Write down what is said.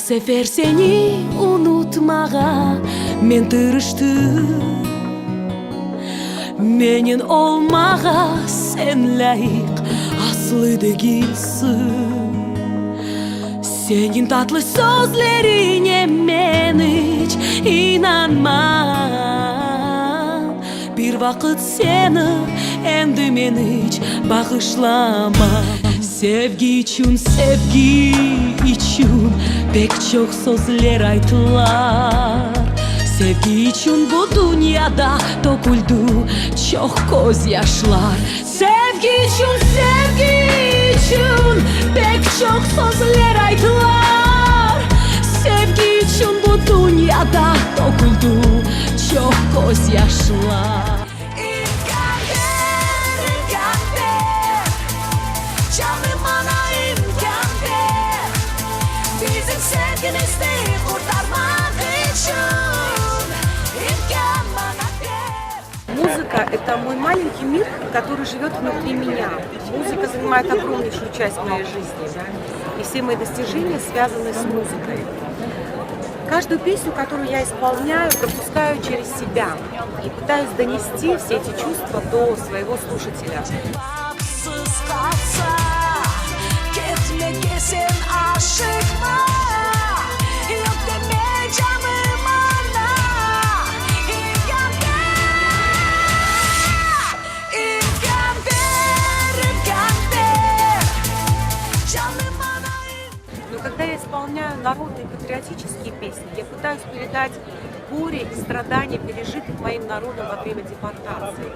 sefer seni unutmağa men tırıştım. Menin olmağa sen layık aslı değilsin. Senin tatlı sözlerine men hiç inanmam. Bir vakit seni endi men hiç bağışlamam. Sevgi için pek çok sözler aytılar. Sevgi için bu dünyada döküldü çok gözyaşlar. Sevgi için pek çok sözler aytılar. Sevgi için bu dünyada döküldü çok gözyaşlar. Canım bana imkan ver, bizim sevgimizi kurtarmak için imkan bana ver. Музыка — это мой маленький мир, который живет внутри меня. Музыка занимает огромнейшую часть моей жизни, и все мои достижения связаны с музыкой. Каждую песню, которую я исполняю, пропускаю через себя и пытаюсь донести все эти чувства до своего слушателя. Gitmekesin aşıkma, yok deme canım ana. İmkan ver, canım ana. Но когда я исполняю народные патриотические песни, я пытаюсь передать горе и страдания, пережитых моим народом во время депортации.